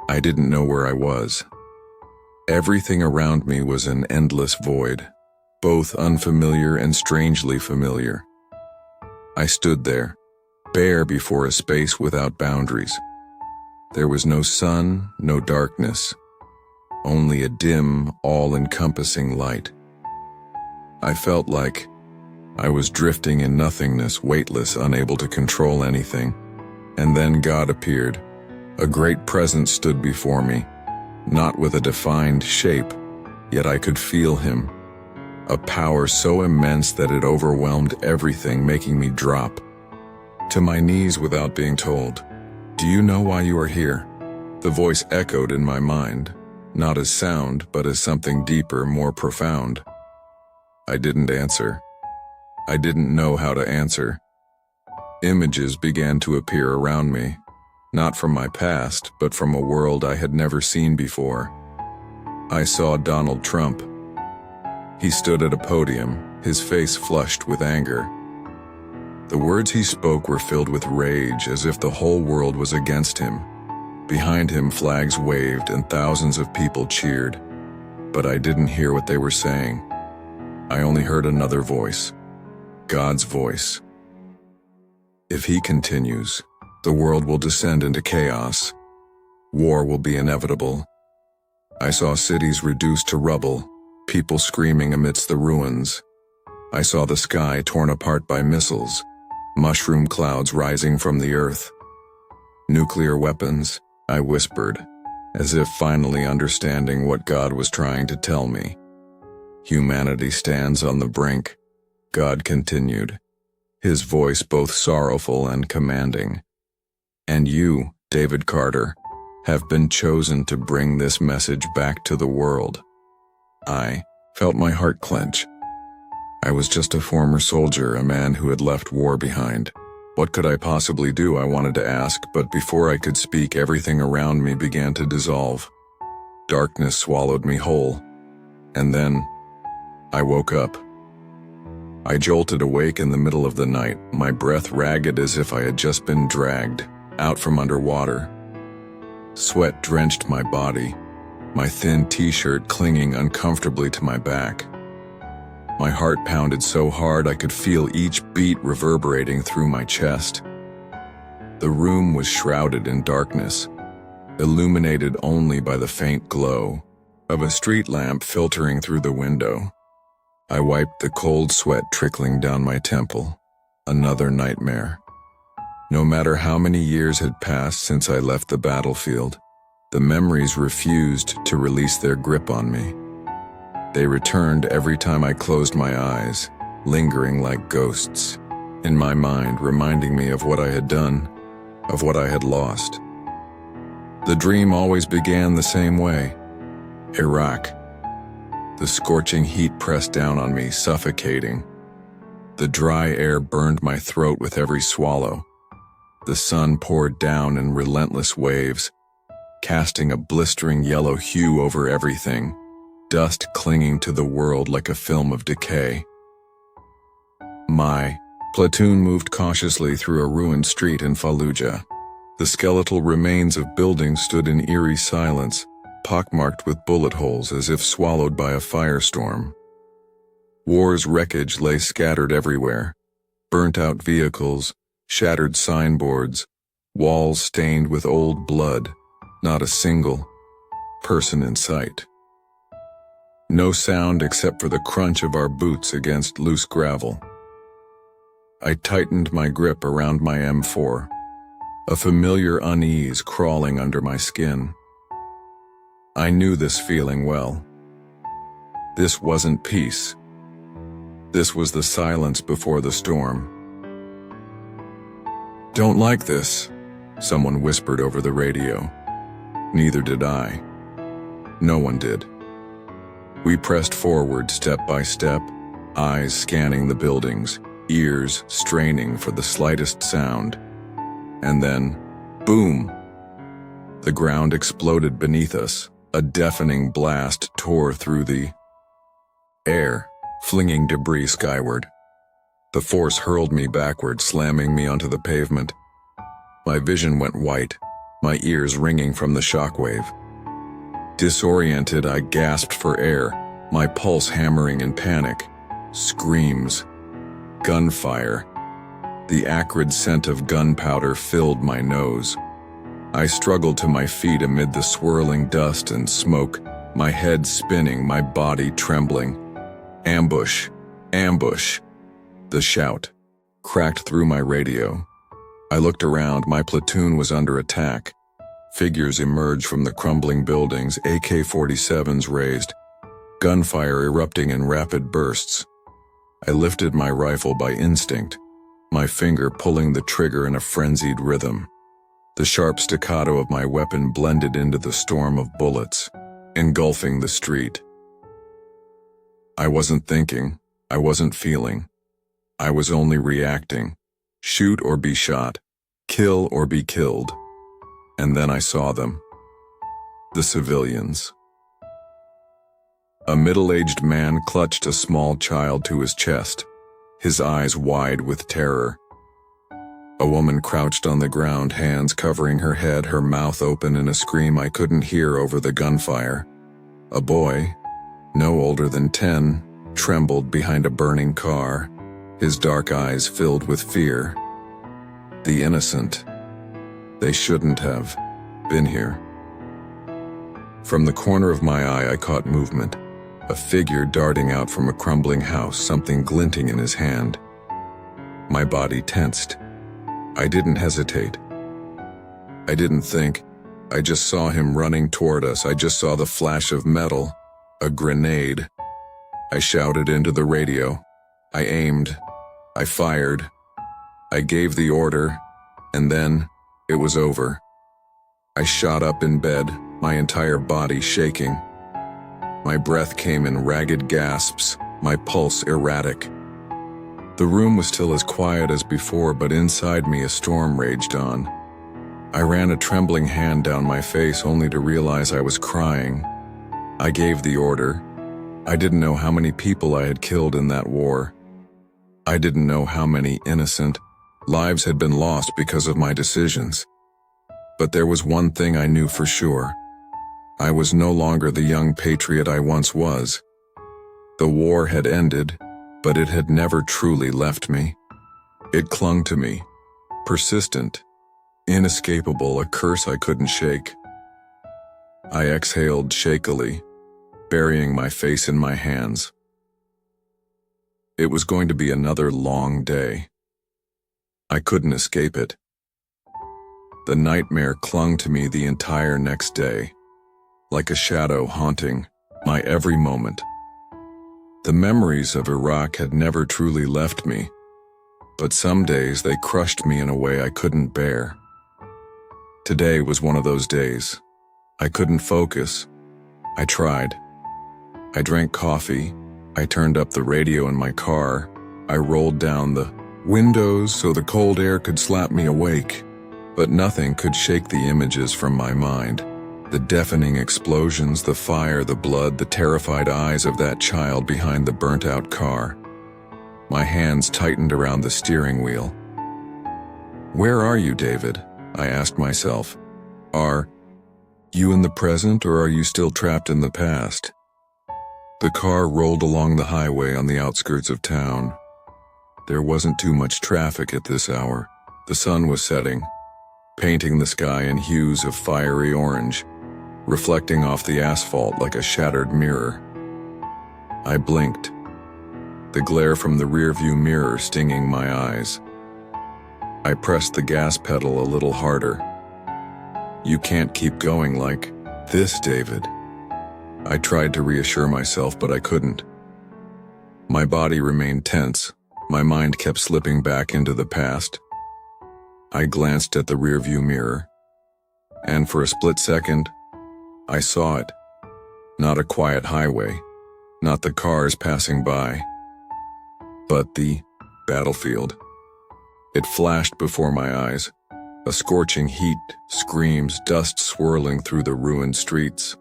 I didn't know where I was. Everything around me was an endless void, both unfamiliar and strangely familiar. I stood there, bare before a space without boundaries. There was no sun, no darkness, only a dim, all-encompassing light. I felt like I was drifting in nothingness, weightless, unable to control anything. And then God appeared. A great presence stood before me, not with a defined shape, yet I could feel him. A power so immense that it overwhelmed everything, making me drop to my knees without being told. "Do you know why you are here?" The voice echoed in my mind, not as sound, but as something deeper, more profound. I didn't answer. I didn't know how to answer. Images began to appear around me, not from my past, but from a world I had never seen before. I saw Donald Trump. He stood at a podium, his face flushed with anger. The words he spoke were filled with rage, as if the whole world was against him. Behind him, flags waved and thousands of people cheered, but I didn't hear what they were saying. I only heard another voice, God's voice. If he continues, the world will descend into chaos. War will be inevitable. I saw cities reduced to rubble, people screaming amidst the ruins. I saw the sky torn apart by missiles, mushroom clouds rising from the earth. Nuclear weapons, I whispered, as if finally understanding what God was trying to tell me. Humanity stands on the brink, God continued, his voice both sorrowful and commanding. And you, David Carter, have been chosen to bring this message back to the world. I felt my heart clench. I was just a former soldier, a man who had left war behind. What could I possibly do, I wanted to ask, but before I could speak, everything around me began to dissolve. Darkness swallowed me whole. And then, I woke up. I jolted awake in the middle of the night, my breath ragged as if I had just been dragged out from underwater. Sweat drenched my body, my thin t-shirt clinging uncomfortably to my back. My heart pounded so hard I could feel each beat reverberating through my chest. The room was shrouded in darkness, illuminated only by the faint glow of a street lamp filtering through the window. I wiped the cold sweat trickling down my temple. Another nightmare. No matter how many years had passed since I left the battlefield, the memories refused to release their grip on me. They returned every time I closed my eyes, lingering like ghosts in my mind, reminding me of what I had done, of what I had lost. The dream always began the same way. Iraq. The scorching heat pressed down on me, suffocating. The dry air burned my throat with every swallow. The sun poured down in relentless waves, casting a blistering yellow hue over everything, dust clinging to the world like a film of decay. My platoon moved cautiously through a ruined street in Fallujah. The skeletal remains of buildings stood in eerie silence, pockmarked with bullet holes as if swallowed by a firestorm. War's wreckage lay scattered everywhere, burnt-out vehicles, shattered signboards, walls stained with old blood, not a single person in sight. No sound except for the crunch of our boots against loose gravel. I tightened my grip around my M4, a familiar unease crawling under my skin. I knew this feeling well. This wasn't peace. This was the silence before the storm. "Don't like this," someone whispered over the radio. Neither did I. No one did. We pressed forward step by step, eyes scanning the buildings, ears straining for the slightest sound. And then, boom! The ground exploded beneath us. A deafening blast tore through the air, flinging debris skyward. The force hurled me backward, slamming me onto the pavement. My vision went white, my ears ringing from the shockwave. Disoriented, I gasped for air, my pulse hammering in panic. Screams. Gunfire. The acrid scent of gunpowder filled my nose. I struggled to my feet amid the swirling dust and smoke, my head spinning, my body trembling. Ambush! Ambush! The shout cracked through my radio. I looked around, my platoon was under attack. Figures emerged from the crumbling buildings, AK-47s raised, gunfire erupting in rapid bursts. I lifted my rifle by instinct, my finger pulling the trigger in a frenzied rhythm. The sharp staccato of my weapon blended into the storm of bullets, engulfing the street. I wasn't thinking, I wasn't feeling. I was only reacting. Shoot or be shot, kill or be killed. And then I saw them. The civilians. A middle-aged man clutched a small child to his chest, his eyes wide with terror. A woman crouched on the ground, hands covering her head, her mouth open in a scream I couldn't hear over the gunfire. A boy, no older than 10, trembled behind a burning car, his dark eyes filled with fear. The innocent. They shouldn't have been here. From the corner of my eye, I caught movement. A figure darting out from a crumbling house, something glinting in his hand. My body tensed. I didn't hesitate. I didn't think. I just saw him running toward us. I just saw the flash of metal. A grenade. I shouted into the radio. I aimed. I fired. I gave the order, and then it was over. I shot up in bed, my entire body shaking. My breath came in ragged gasps, my pulse erratic. The room was still as quiet as before, but inside me a storm raged on. I ran a trembling hand down my face only to realize I was crying. I gave the order. I didn't know how many people I had killed in that war. I didn't know how many innocent lives had been lost because of my decisions. But there was one thing I knew for sure. I was no longer the young patriot I once was. The war had ended, but it had never truly left me. It clung to me, persistent, inescapable, a curse I couldn't shake. I exhaled shakily, burying my face in my hands. It was going to be another long day. I couldn't escape it. The nightmare clung to me the entire next day, like a shadow haunting my every moment. The memories of Iraq had never truly left me, but some days they crushed me in a way I couldn't bear. Today was one of those days. I couldn't focus. I tried. I drank coffee. I turned up the radio in my car. I rolled down the windows so the cold air could slap me awake. But nothing could shake the images from my mind. The deafening explosions, the fire, the blood, the terrified eyes of that child behind the burnt-out car. My hands tightened around the steering wheel. "Where are you, David?" I asked myself. Are you in the present, or are you still trapped in the past? The car rolled along the highway on the outskirts of town. There wasn't too much traffic at this hour. The sun was setting, painting the sky in hues of fiery orange, reflecting off the asphalt like a shattered mirror. I blinked, the glare from the rearview mirror stinging my eyes. I pressed the gas pedal a little harder. "You can't keep going like this, David." I tried to reassure myself, but I couldn't. My body remained tense. My mind kept slipping back into the past. I glanced at the rearview mirror, and for a split second, I saw it. Not a quiet highway, not the cars passing by, but the battlefield. It flashed before my eyes, a scorching heat, screams, dust swirling through the ruined streets.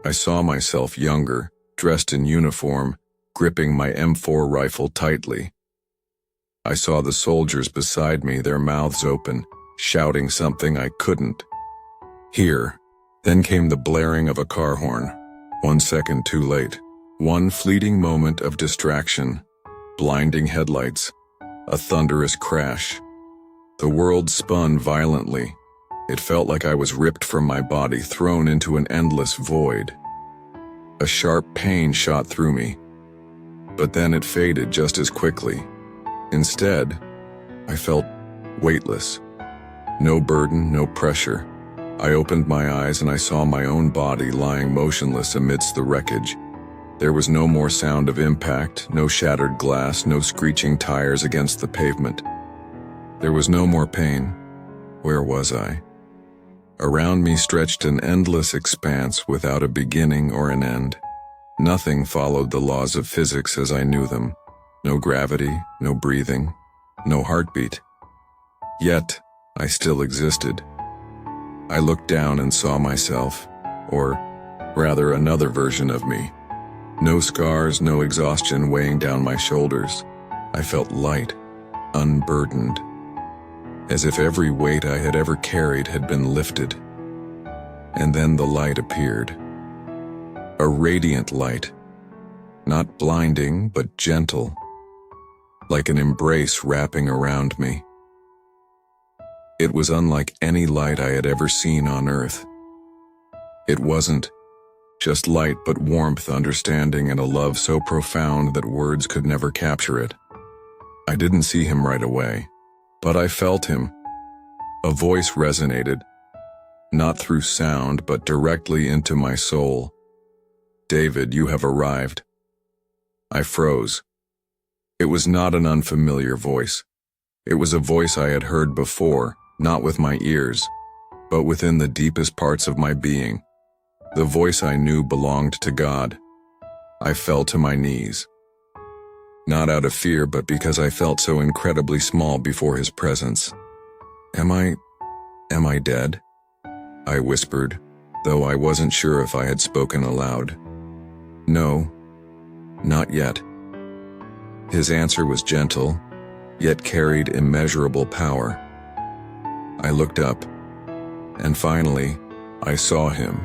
I saw myself younger, dressed in uniform, gripping my M4 rifle tightly. I saw the soldiers beside me, their mouths open, shouting something I couldn't Here. Then came the blaring of a car horn. 1 second too late. One fleeting moment of distraction. Blinding headlights. A thunderous crash. The world spun violently. It felt like I was ripped from my body, thrown into an endless void. A sharp pain shot through me, but then it faded just as quickly. Instead, I felt weightless. No burden, no pressure. I opened my eyes and I saw my own body lying motionless amidst the wreckage. There was no more sound of impact, no shattered glass, no screeching tires against the pavement. There was no more pain. Where was I? Around me stretched an endless expanse without a beginning or an end. Nothing followed the laws of physics as I knew them. No gravity, no breathing, no heartbeat. Yet, I still existed. I looked down and saw myself, or rather another version of me. No scars, no exhaustion weighing down my shoulders. I felt light, unburdened, as if every weight I had ever carried had been lifted. And then the light appeared. A radiant light, not blinding but gentle, like an embrace wrapping around me. It was unlike any light I had ever seen on earth. It wasn't just light but warmth, understanding, and a love so profound that words could never capture it. I didn't see him right away, but I felt him. A voice resonated, not through sound but directly into my soul. "David, you have arrived." I froze. It was not an unfamiliar voice. It was a voice I had heard before, not with my ears, but within the deepest parts of my being. The voice I knew belonged to God. I fell to my knees. Not out of fear, but because I felt so incredibly small before his presence. Am I dead?" I whispered, though I wasn't sure if I had spoken aloud. "No, not yet." His answer was gentle, yet carried immeasurable power. I looked up, and finally, I saw him.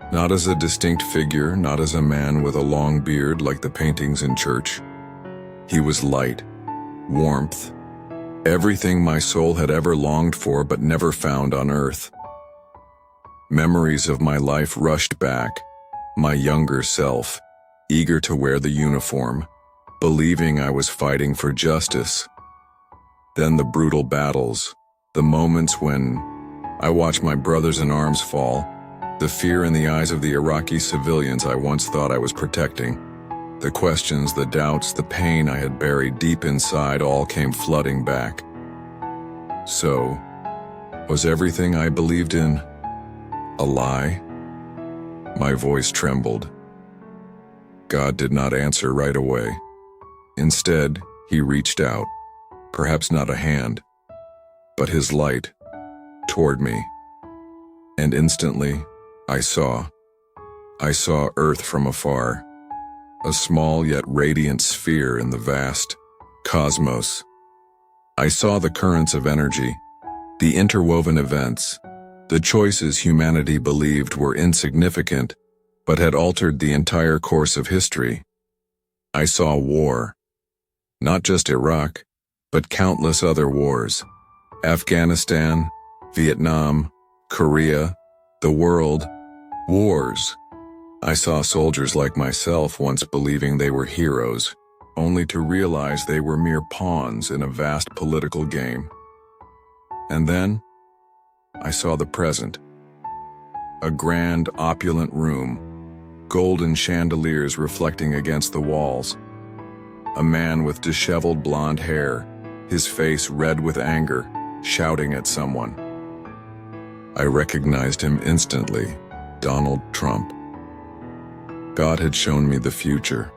Not as a distinct figure, not as a man with a long beard like the paintings in church. He was light, warmth, everything my soul had ever longed for but never found on earth. Memories of my life rushed back, my younger self, eager to wear the uniform, believing I was fighting for justice. Then the brutal battles, the moments when I watched my brothers in arms fall, the fear in the eyes of the Iraqi civilians I once thought I was protecting. The questions, the doubts, the pain I had buried deep inside all came flooding back. So, was everything I believed in a lie? My voice trembled. God did not answer right away. Instead, he reached out, perhaps not a hand, but his light, toward me. And instantly, I saw Earth from afar, a small yet radiant sphere in the vast cosmos. I saw the currents of energy, the interwoven events, the choices humanity believed were insignificant but had altered the entire course of history. I saw war, not just Iraq, but countless other wars. Afghanistan, Vietnam, Korea, the world, wars. I saw soldiers like myself once believing they were heroes, only to realize they were mere pawns in a vast political game. And then, I saw the present. A grand, opulent room, golden chandeliers reflecting against the walls. A man with disheveled blonde hair, his face red with anger, shouting at someone. I recognized him instantly, Donald Trump. God had shown me the future.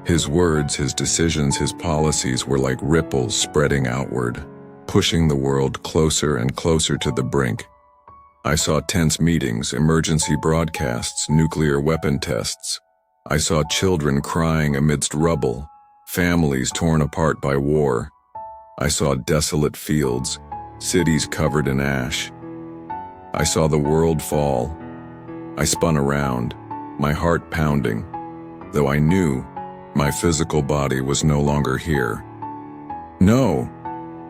His words, his decisions, his policies were like ripples spreading outward, pushing the world closer and closer to the brink. I saw tense meetings, emergency broadcasts, nuclear weapon tests. I saw children crying amidst rubble, families torn apart by war. I saw desolate fields, cities covered in ash. I saw the world fall. I spun around, my heart pounding, though I knew my physical body was no longer here. No,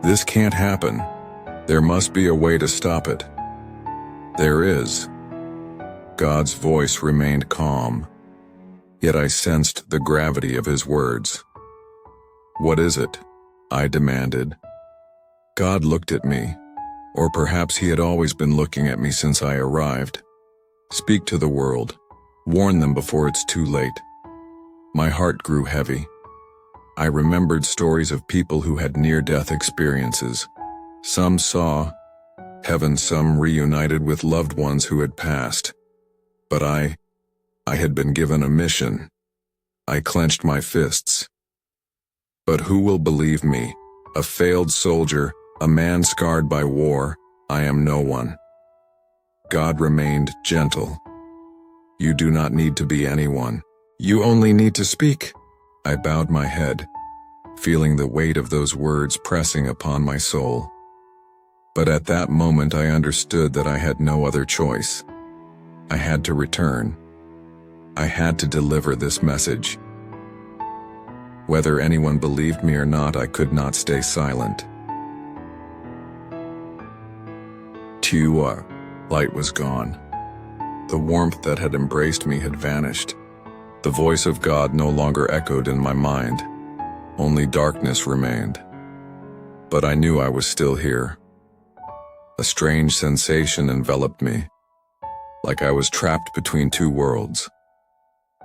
this can't happen. There must be a way to stop it. There is. God's voice remained calm, yet I sensed the gravity of his words. What is it? I demanded. God looked at me, or perhaps he had always been looking at me since I arrived. Speak to the world. Warn them before it's too late. My heart grew heavy. I remembered stories of people who had near-death experiences. Some saw heaven, some reunited with loved ones who had passed. But I had been given a mission. I clenched my fists. But who will believe me? A failed soldier, a man scarred by war, I am no one. God remained gentle. You do not need to be anyone. You only need to speak. I bowed my head, feeling the weight of those words pressing upon my soul. But at that moment I understood that I had no other choice. I had to return. I had to deliver this message. Whether anyone believed me or not, I could not stay silent. Light was gone. The warmth that had embraced me had vanished. The voice of God no longer echoed in my mind. Only darkness remained. But I knew I was still here. A strange sensation enveloped me, like I was trapped between two worlds.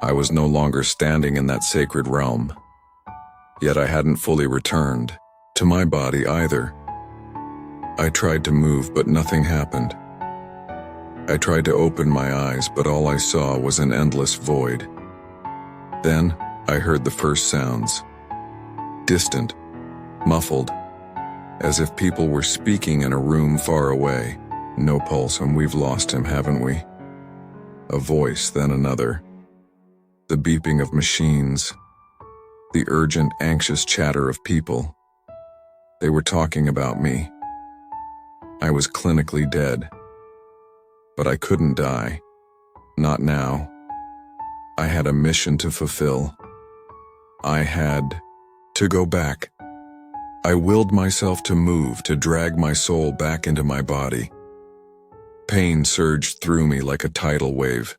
I was no longer standing in that sacred realm. Yet I hadn't fully returned to my body either. I tried to move, but nothing happened. I tried to open my eyes, but all I saw was an endless void. Then I heard the first sounds. Distant, muffled, as if people were speaking in a room far away. No pulse, and we've lost him, haven't we? A voice, then another. The beeping of machines. The urgent, anxious chatter of people. They were talking about me. I was clinically dead. But I couldn't die. Not now. I had a mission to fulfill. I had to go back. I willed myself to move, to drag my soul back into my body. Pain surged through me like a tidal wave.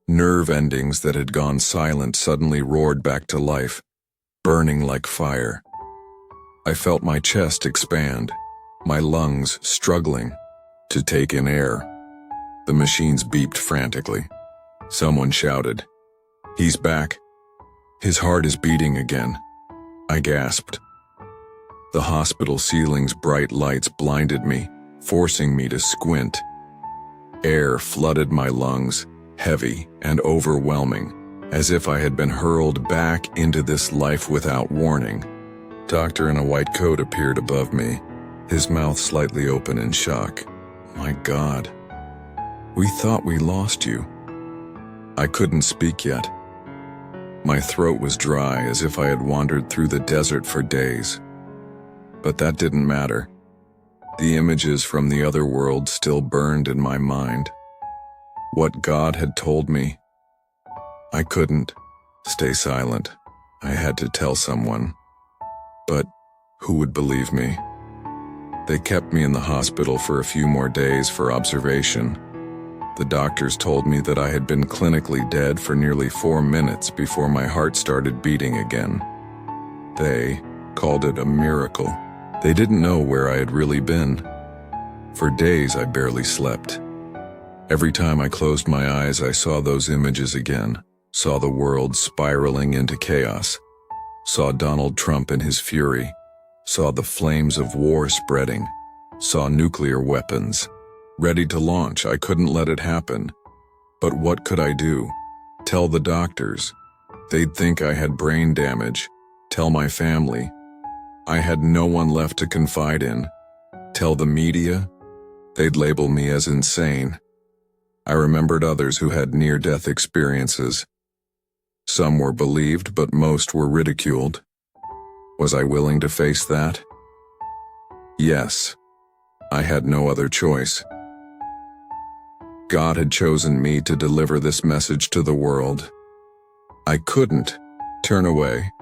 Nerve endings that had gone silent suddenly roared back to life, burning like fire. I felt my chest expand, my lungs struggling to take in air. The machines beeped frantically. Someone shouted, "He's back. His heart is beating again." I gasped. The hospital ceiling's bright lights blinded me, forcing me to squint. Air flooded my lungs, heavy and overwhelming, as if I had been hurled back into this life without warning. Doctor in a white coat appeared above me, his mouth slightly open in shock. "My God. We thought we lost you." I couldn't speak yet. My throat was dry, as if I had wandered through the desert for days. But that didn't matter. The images from the other world still burned in my mind. What God had told me. I couldn't stay silent. I had to tell someone. But who would believe me? They kept me in the hospital for a few more days for observation. The doctors told me that I had been clinically dead for nearly 4 minutes before my heart started beating again. They called it a miracle. They didn't know where I had really been. For days I barely slept. Every time I closed my eyes, I saw those images again, saw the world spiraling into chaos, saw Donald Trump in his fury, saw the flames of war spreading, saw nuclear weapons ready to launch. I couldn't let it happen. But what could I do? Tell the doctors. They'd think I had brain damage. Tell my family. I had no one left to confide in. Tell the media. They'd label me as insane. I remembered others who had near-death experiences. Some were believed, but most were ridiculed. Was I willing to face that? Yes. I had no other choice. God had chosen me to deliver this message to the world. I couldn't turn away.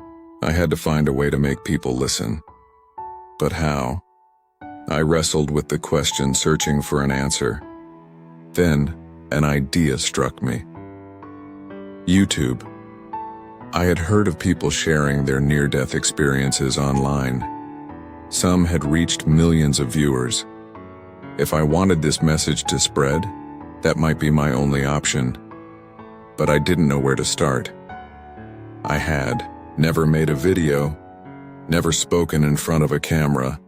I had to find a way to make people listen. But how? I wrestled with the question, searching for an answer. Then, an idea struck me. YouTube. I had heard of people sharing their near-death experiences online. Some had reached millions of viewers. If I wanted this message to spread, that might be my only option. But I didn't know where to start. I had never made a video, never spoken in front of a camera,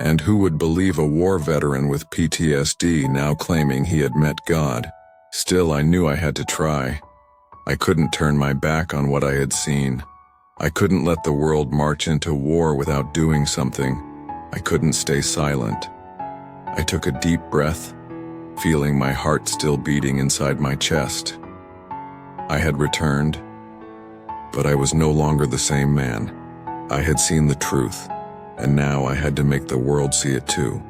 and who would believe a war veteran with PTSD now claiming he had met God? Still, I knew I had to try. I couldn't turn my back on what I had seen. I couldn't let the world march into war without doing something. I couldn't stay silent. I took a deep breath, feeling my heart still beating inside my chest. I had returned, but I was no longer the same man. I had seen the truth, and now I had to make the world see it too.